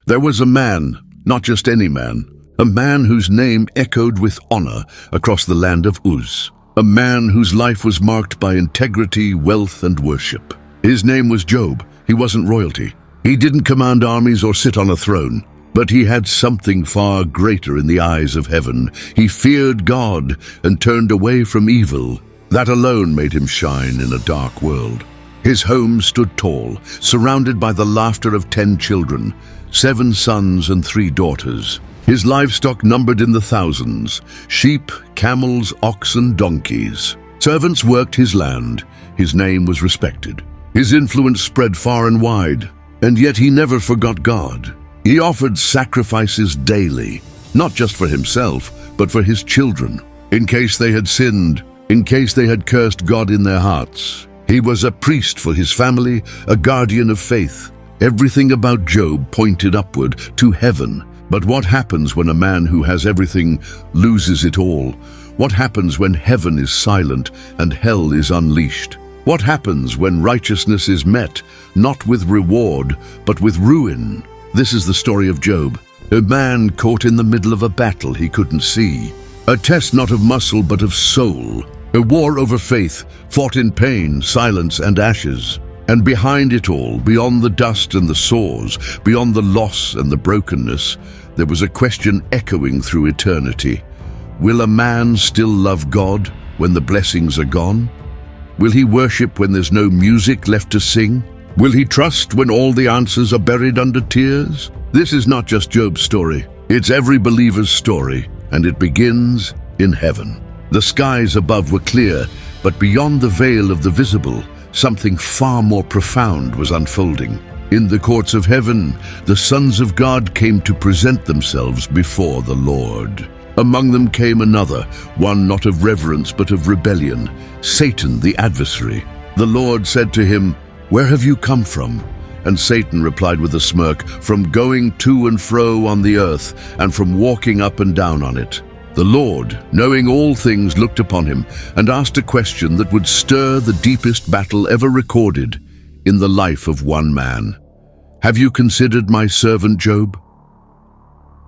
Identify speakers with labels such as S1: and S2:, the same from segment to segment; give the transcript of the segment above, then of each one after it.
S1: There was a man, not just any man, a man whose name echoed with honor across the land of Uz. A man whose life was marked by integrity, wealth, and worship. His name was Job. He wasn't royalty. He didn't command armies or sit on a throne. But he had something far greater in the eyes of heaven. He feared God and turned away from evil. That alone made him shine in a dark world. His home stood tall, surrounded by the laughter of 10 children, 7 sons and 3 daughters. His livestock numbered in the thousands, sheep, camels, oxen, donkeys. Servants worked his land. His name was respected. His influence spread far and wide, and yet he never forgot God. He offered sacrifices daily, not just for himself, but for his children, in case they had sinned, in case they had cursed God in their hearts. He was a priest for his family, a guardian of faith. Everything about Job pointed upward to heaven. But what happens when a man who has everything loses it all? What happens when heaven is silent and hell is unleashed? What happens when righteousness is met, not with reward, but with ruin? This is the story of Job, a man caught in the middle of a battle he couldn't see. A test not of muscle but of soul. A war over faith, fought in pain, silence, and ashes. And behind it all, beyond the dust and the sores, beyond the loss and the brokenness, there was a question echoing through eternity. Will a man still love God when the blessings are gone? Will he worship when there's no music left to sing? Will he trust when all the answers are buried under tears? This is not just Job's story. It's every believer's story, and it begins in heaven. The skies above were clear, but beyond the veil of the visible, something far more profound was unfolding. In the courts of heaven, the sons of God came to present themselves before the Lord. Among them came another, one not of reverence but of rebellion, Satan the adversary. The Lord said to him, "Where have you come from?" And Satan replied with a smirk, "From going to and fro on the earth, and from walking up and down on it." The Lord, knowing all things, looked upon him and asked a question that would stir the deepest battle ever recorded in the life of one man. "Have you considered my servant Job?"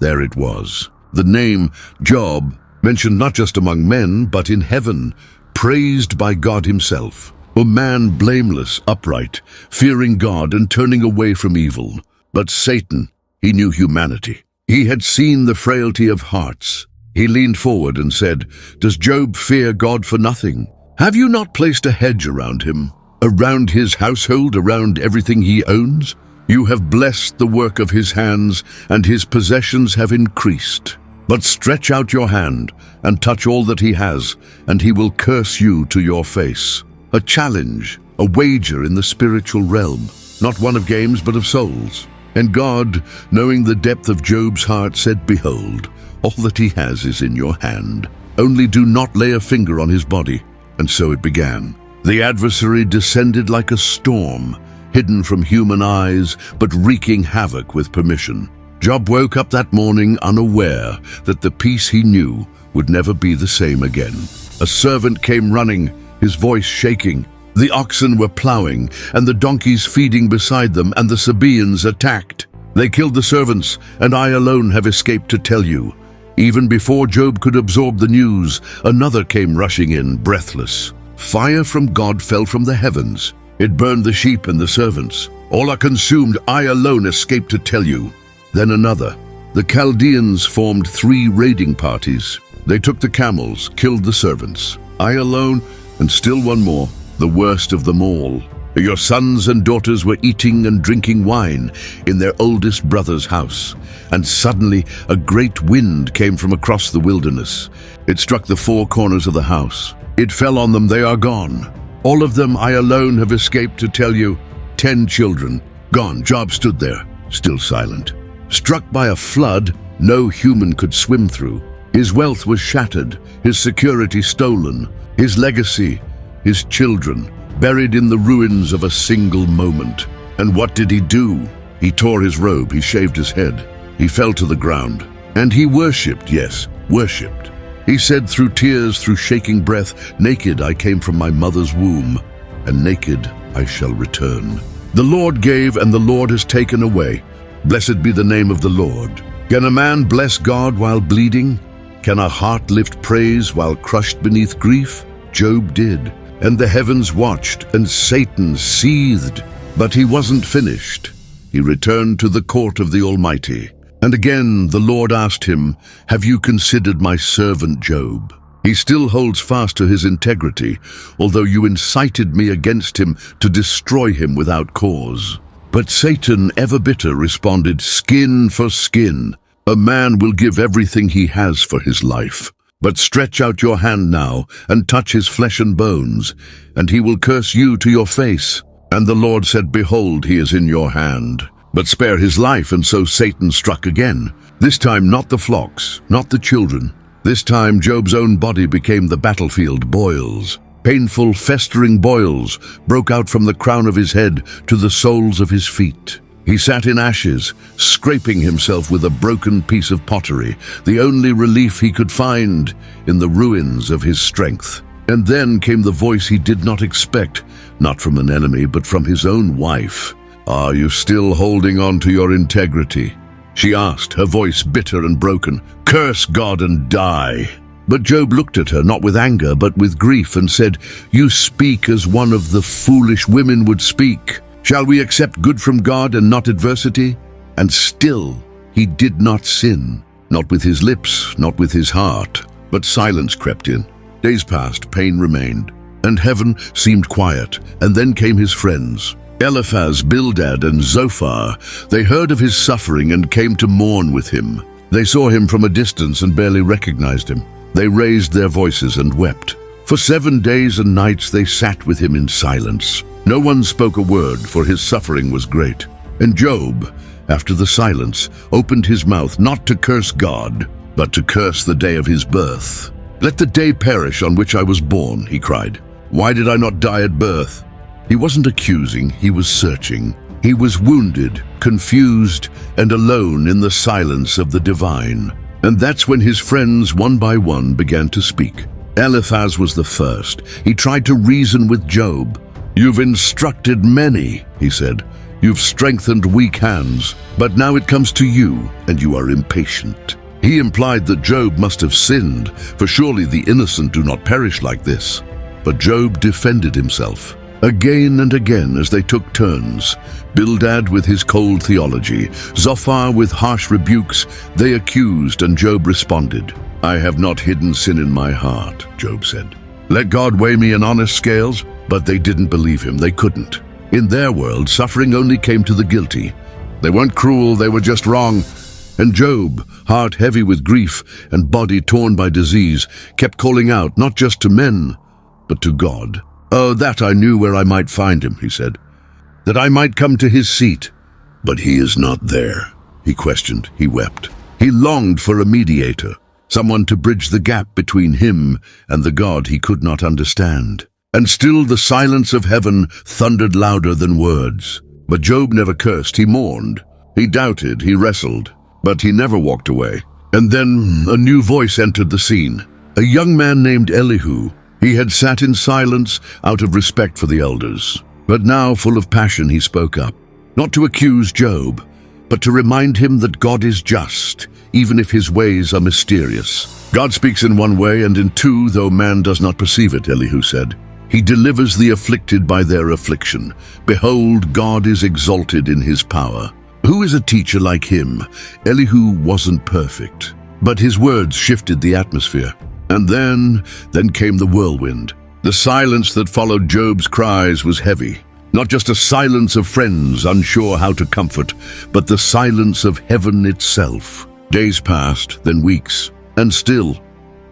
S1: There it was. The name Job, mentioned not just among men, but in heaven, praised by God himself. A man blameless, upright, fearing God and turning away from evil. But Satan, he knew humanity. He had seen the frailty of hearts. He leaned forward and said, "Does Job fear God for nothing? Have you not placed a hedge around him, around his household, around everything he owns? You have blessed the work of his hands, and his possessions have increased. But stretch out your hand and touch all that he has, and he will curse you to your face." A challenge, a wager in the spiritual realm, not one of games but of souls. And God, knowing the depth of Job's heart, said, "Behold, all that he has is in your hand. Only do not lay a finger on his body." And so it began. The adversary descended like a storm, hidden from human eyes, but wreaking havoc with permission. Job woke up that morning unaware that the peace he knew would never be the same again. A servant came running, his voice shaking. The oxen were plowing, and the donkeys feeding beside them, and the Sabaeans attacked. They killed the servants, and I alone have escaped to tell you. Even before Job could absorb the news, another came rushing in, breathless. Fire from God fell from the heavens. It burned the sheep and the servants. All are consumed, I alone escaped to tell you. Then another. The Chaldeans formed 3 raiding parties. They took the camels, killed the servants. I alone, and still one more, the worst of them all. Your sons and daughters were eating and drinking wine in their oldest brother's house. And suddenly a great wind came from across the wilderness. It struck the 4 corners of the house. It fell on them, they are gone. All of them I alone have escaped to tell you. 10 children, gone. Job stood there, still silent. Struck by a flood no human could swim through. His wealth was shattered, his security stolen, his legacy, his children, buried in the ruins of a single moment. And what did he do? He tore his robe, he shaved his head, he fell to the ground. And he worshipped, yes, worshipped. He said through tears, through shaking breath, "Naked I came from my mother's womb, and naked I shall return." The Lord gave, and the Lord has taken away. Blessed be the name of the Lord. Can a man bless God while bleeding? Can a heart lift praise while crushed beneath grief? Job did, and the heavens watched, and Satan seethed. But he wasn't finished. He returned to the court of the Almighty. And again the Lord asked him, "Have you considered my servant Job? He still holds fast to his integrity, although you incited me against him to destroy him without cause." But Satan, ever bitter, responded, "Skin for skin. A man will give everything he has for his life. But stretch out your hand now and touch his flesh and bones, and he will curse you to your face." And the Lord said, "Behold, he is in your hand. But spare his life." And so Satan struck again. This time not the flocks, not the children. This time Job's own body became the battlefield. Boils, painful, festering boils, broke out from the crown of his head to the soles of his feet. He sat in ashes, scraping himself with a broken piece of pottery, the only relief he could find in the ruins of his strength. And then came the voice he did not expect, not from an enemy, but from his own wife. "Are you still holding on to your integrity?" she asked, her voice bitter and broken. "Curse God and die." But Job looked at her, not with anger, but with grief, and said, "You speak as one of the foolish women would speak. Shall we accept good from God and not adversity?" And still he did not sin, not with his lips, not with his heart. But silence crept in. Days passed, pain remained, and heaven seemed quiet. And then came his friends, Eliphaz, Bildad, and Zophar. They heard of his suffering and came to mourn with him. They saw him from a distance and barely recognized him. They raised their voices and wept. For 7 days and nights they sat with him in silence. No one spoke a word, for his suffering was great. And Job, after the silence, opened his mouth not to curse God, but to curse the day of his birth. "Let the day perish on which I was born," he cried. "Why did I not die at birth?" He wasn't accusing, he was searching. He was wounded, confused, and alone in the silence of the divine. And that's when his friends, one by one, began to speak. Eliphaz was the first. He tried to reason with Job. "You've instructed many," he said. "You've strengthened weak hands, but now it comes to you, and you are impatient." He implied that Job must have sinned, for surely the innocent do not perish like this. But Job defended himself. Again and again as they took turns, Bildad with his cold theology, Zophar with harsh rebukes, they accused and Job responded. "I have not hidden sin in my heart," Job said. "Let God weigh me in honest scales." But they didn't believe him, they couldn't. In their world, suffering only came to the guilty. They weren't cruel, they were just wrong. And Job, heart heavy with grief and body torn by disease, kept calling out not just to men, but to God. "Oh, that I knew where I might find him," he said, "that I might come to his seat. But he is not there." He questioned, he wept. He longed for a mediator, someone to bridge the gap between him and the God he could not understand. And still the silence of heaven thundered louder than words. But Job never cursed, he mourned. He doubted, he wrestled, but he never walked away. And then a new voice entered the scene. A young man named Elihu. He had sat in silence out of respect for the elders. But now, full of passion, he spoke up. Not to accuse Job, but to remind him that God is just, even if his ways are mysterious. "God speaks in one way and in two, though man does not perceive it," Elihu said. "He delivers the afflicted by their affliction. Behold, God is exalted in his power. Who is a teacher like him?" Elihu wasn't perfect, but his words shifted the atmosphere. And then came the whirlwind. The silence that followed Job's cries was heavy. Not just a silence of friends unsure how to comfort, but the silence of heaven itself. Days passed, then weeks, and still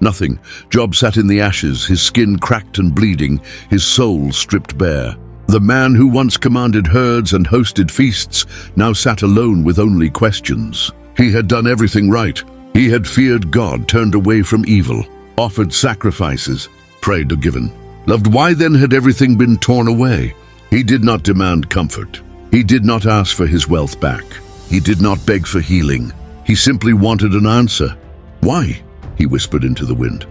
S1: nothing. Job sat in the ashes, his skin cracked and bleeding, his soul stripped bare. The man who once commanded herds and hosted feasts now sat alone with only questions. He had done everything right. He had feared God, turned away from evil, offered sacrifices, prayed or given. Loved, why then had everything been torn away? He did not demand comfort. He did not ask for his wealth back. He did not beg for healing. He simply wanted an answer. "Why?" he whispered into the wind.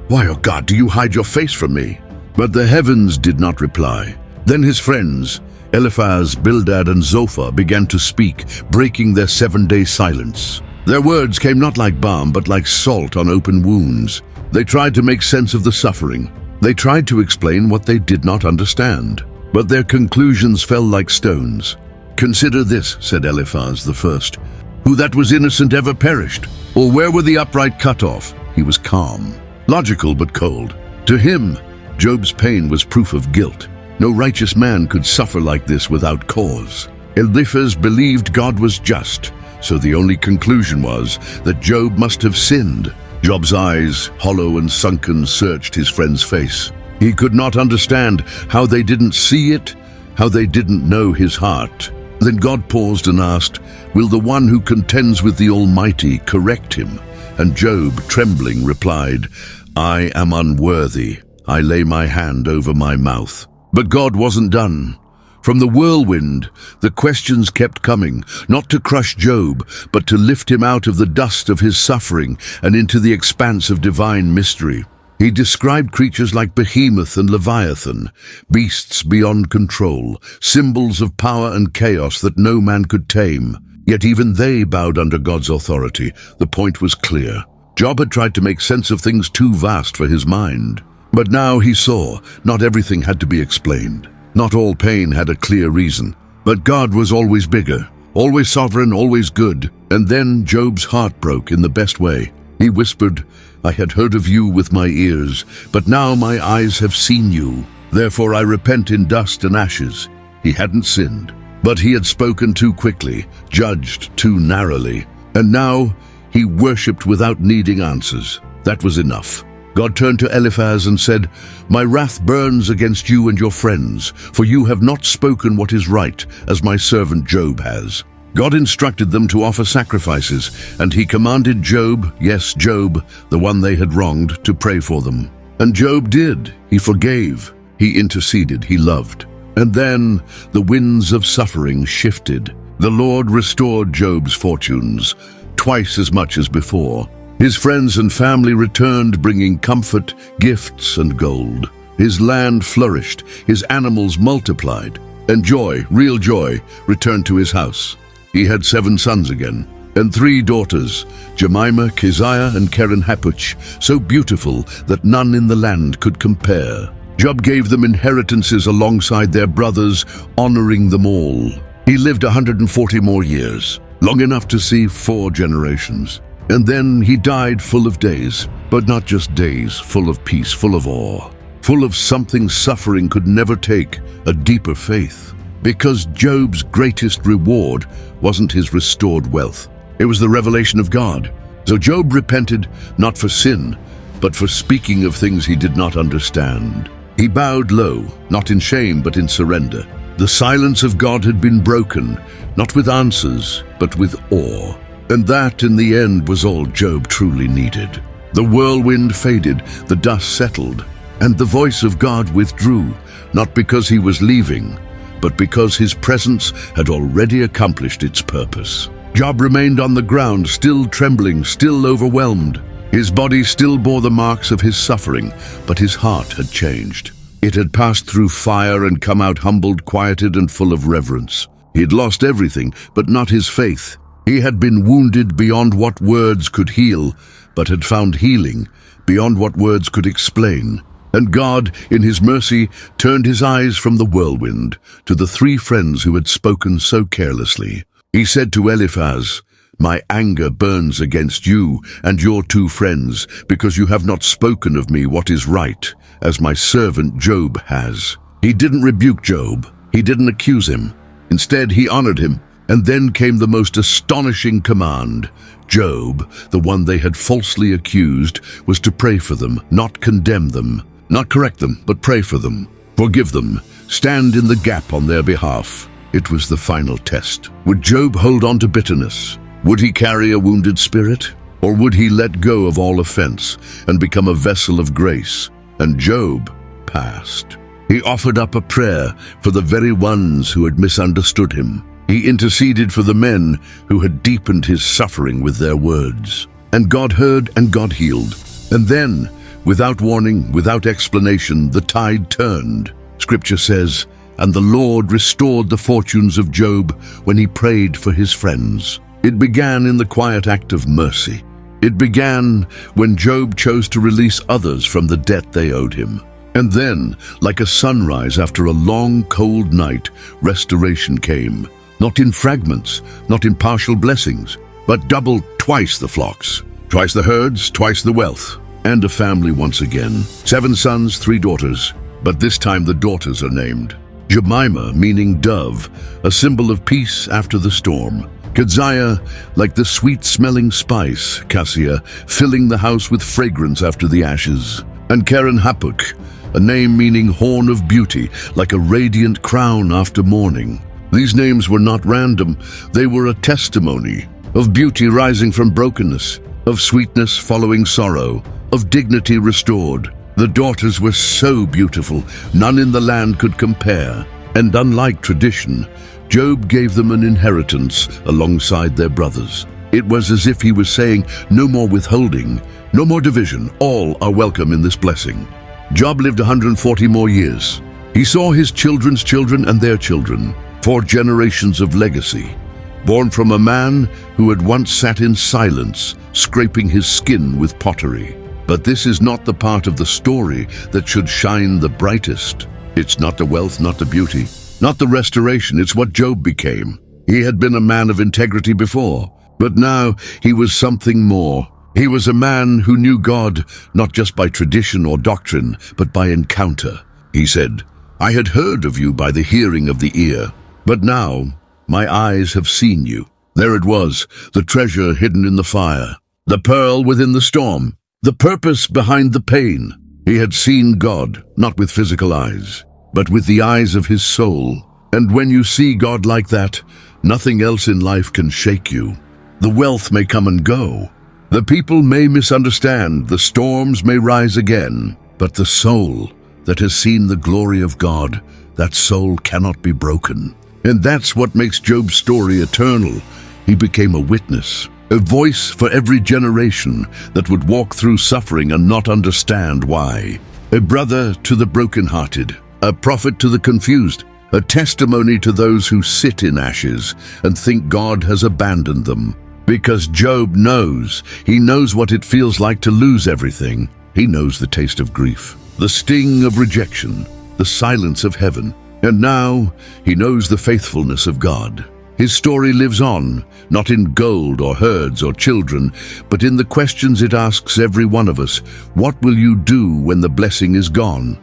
S1: "Why, oh God, do you hide your face from me?" But the heavens did not reply. Then his friends, Eliphaz, Bildad, and Zophar began to speak, breaking their 7-day silence. Their words came not like balm, but like salt on open wounds. They tried to make sense of the suffering. They tried to explain what they did not understand. But their conclusions fell like stones. "Consider this," said Eliphaz the first, "who that was innocent ever perished? Or where were the upright cut off?" He was calm, logical but cold. To him, Job's pain was proof of guilt. No righteous man could suffer like this without cause. Eliphaz believed God was just, so the only conclusion was that Job must have sinned. Job's eyes, hollow and sunken, searched his friend's face. He could not understand how they didn't see it, how they didn't know his heart. Then God paused and asked, "Will the one who contends with the Almighty correct him?" And Job, trembling, replied, "I am unworthy. I lay my hand over my mouth." But God wasn't done. From the whirlwind, the questions kept coming, not to crush Job, but to lift him out of the dust of his suffering and into the expanse of divine mystery. He described creatures like Behemoth and Leviathan, beasts beyond control, symbols of power and chaos that no man could tame. Yet even they bowed under God's authority. The point was clear. Job had tried to make sense of things too vast for his mind. But now he saw not everything had to be explained. Not all pain had a clear reason. But God was always bigger, always sovereign, always good. And then Job's heart broke in the best way. He whispered, "I had heard of you with my ears, but now my eyes have seen you. Therefore I repent in dust and ashes." He hadn't sinned, but he had spoken too quickly, judged too narrowly. And now he worshipped without needing answers. That was enough. God turned to Eliphaz and said, "My wrath burns against you and your friends, for you have not spoken what is right, as my servant Job has." God instructed them to offer sacrifices, and he commanded Job, yes, Job, the one they had wronged, to pray for them. And Job did. He forgave. He interceded. He loved. And then the winds of suffering shifted. The Lord restored Job's fortunes, twice as much as before. His friends and family returned, bringing comfort, gifts, and gold. His land flourished, his animals multiplied, and joy, real joy, returned to his house. He had 7 sons again, and 3 daughters, Jemimah, Keziah, and Keren-Happuch, so beautiful that none in the land could compare. Job gave them inheritances alongside their brothers, honoring them all. He lived 140 more years, long enough to see 4 generations. And then he died full of days, but not just days, full of peace, full of awe, full of something suffering could never take, a deeper faith. Because Job's greatest reward wasn't his restored wealth. It was the revelation of God. So Job repented, not for sin, but for speaking of things he did not understand. He bowed low, not in shame, but in surrender. The silence of God had been broken, not with answers, but with awe. And that, in the end, was all Job truly needed. The whirlwind faded, the dust settled, and the voice of God withdrew, not because he was leaving, but because his presence had already accomplished its purpose. Job remained on the ground, still trembling, still overwhelmed. His body still bore the marks of his suffering, but his heart had changed. It had passed through fire and come out humbled, quieted, and full of reverence. He had lost everything, but not his faith. He had been wounded beyond what words could heal, but had found healing beyond what words could explain. And God, in his mercy, turned his eyes from the whirlwind to the 3 friends who had spoken so carelessly. He said to Eliphaz, "My anger burns against you and your 2 friends, because you have not spoken of me what is right, as my servant Job has." He didn't rebuke Job. He didn't accuse him. Instead, he honored him. And then came the most astonishing command. Job, the one they had falsely accused, was to pray for them, not condemn them, not correct them, but pray for them, forgive them, stand in the gap on their behalf. It was the final test. Would Job hold on to bitterness? Would he carry a wounded spirit? Or would he let go of all offense and become a vessel of grace? And Job passed. He offered up a prayer for the very ones who had misunderstood him. He interceded for the men who had deepened his suffering with their words. And God heard and God healed. And then, without warning, without explanation, the tide turned. Scripture says, and the Lord restored the fortunes of Job when he prayed for his friends. It began in the quiet act of mercy. It began when Job chose to release others from the debt they owed him. And then, like a sunrise after a long, cold night, restoration came. Not in fragments, not in partial blessings, but double, twice the flocks, twice the herds, twice the wealth, and a family once again. 7 sons, 3 daughters, but this time the daughters are named. Jemima, meaning dove, a symbol of peace after the storm. Keziah, like the sweet-smelling spice, cassia, filling the house with fragrance after the ashes. And Keren Hapuk, a name meaning horn of beauty, like a radiant crown after mourning. These names were not random, they were a testimony of beauty rising from brokenness, of sweetness following sorrow, of dignity restored. The daughters were so beautiful, none in the land could compare. And unlike tradition, Job gave them an inheritance alongside their brothers. It was as if he was saying, no more withholding, no more division, all are welcome in this blessing. Job lived 140 more years. He saw his children's children and their children, 4 generations of legacy, born from a man who had once sat in silence, scraping his skin with pottery. But this is not the part of the story that should shine the brightest. It's not the wealth, not the beauty, not the restoration, it's what Job became. He had been a man of integrity before, but now he was something more. He was a man who knew God not just by tradition or doctrine, but by encounter. He said, I had heard of you by the hearing of the ear, but now my eyes have seen you. There it was, the treasure hidden in the fire, the pearl within the storm, the purpose behind the pain. He had seen God, not with physical eyes, but with the eyes of his soul. And when you see God like that, nothing else in life can shake you. The wealth may come and go. The people may misunderstand, the storms may rise again, but the soul that has seen the glory of God, that soul cannot be broken. And that's what makes Job's story eternal. He became a witness, a voice for every generation that would walk through suffering and not understand why. A brother to the brokenhearted, a prophet to the confused, a testimony to those who sit in ashes and think God has abandoned them. Because Job knows, he knows what it feels like to lose everything. He knows the taste of grief, the sting of rejection, the silence of heaven. And now he knows the faithfulness of God. His story lives on, not in gold or herds or children, but in the questions it asks every one of us. What will you do when the blessing is gone?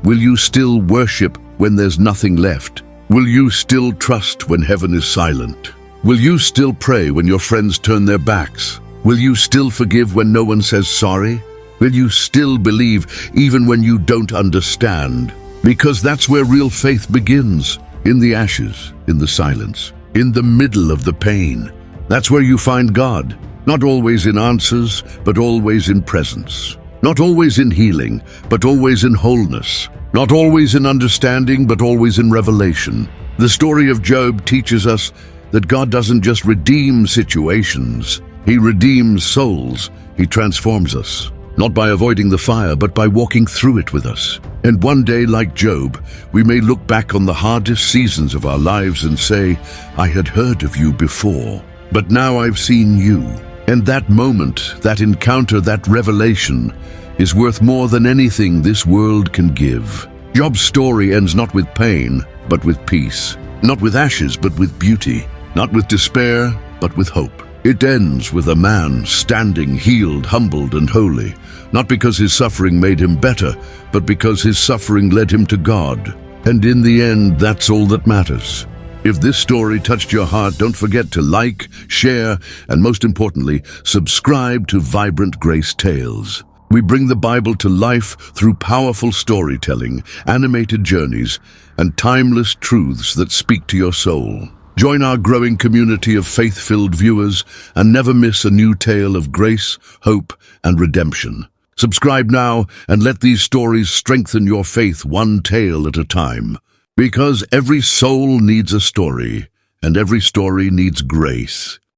S1: Will you still worship when there's nothing left? Will you still trust when heaven is silent? Will you still pray when your friends turn their backs? Will you still forgive when no one says sorry? Will you still believe even when you don't understand? Because that's where real faith begins, in the ashes, in the silence, in the middle of the pain. That's where you find God, not always in answers, but always in presence. Not always in healing, but always in wholeness. Not always in understanding, but always in revelation. The story of Job teaches us that God doesn't just redeem situations, He redeems souls. He transforms us, not by avoiding the fire, but by walking through it with us. And one day, like Job, we may look back on the hardest seasons of our lives and say, I had heard of you before, but now I've seen you. And that moment, that encounter, that revelation is worth more than anything this world can give. Job's story ends not with pain, but with peace. Not with ashes, but with beauty. Not with despair, but with hope. It ends with a man standing healed, humbled, and holy, not because his suffering made him better, but because his suffering led him to God. And in the end, that's all that matters. If this story touched your heart, don't forget to like, share, and most importantly, subscribe to Vibrant Grace Tales. We bring the Bible to life through powerful storytelling, animated journeys, and timeless truths that speak to your soul. Join our growing community of faith-filled viewers and never miss a new tale of grace, hope, and redemption. Subscribe now and let these stories strengthen your faith one tale at a time. Because every soul needs a story, and every story needs grace.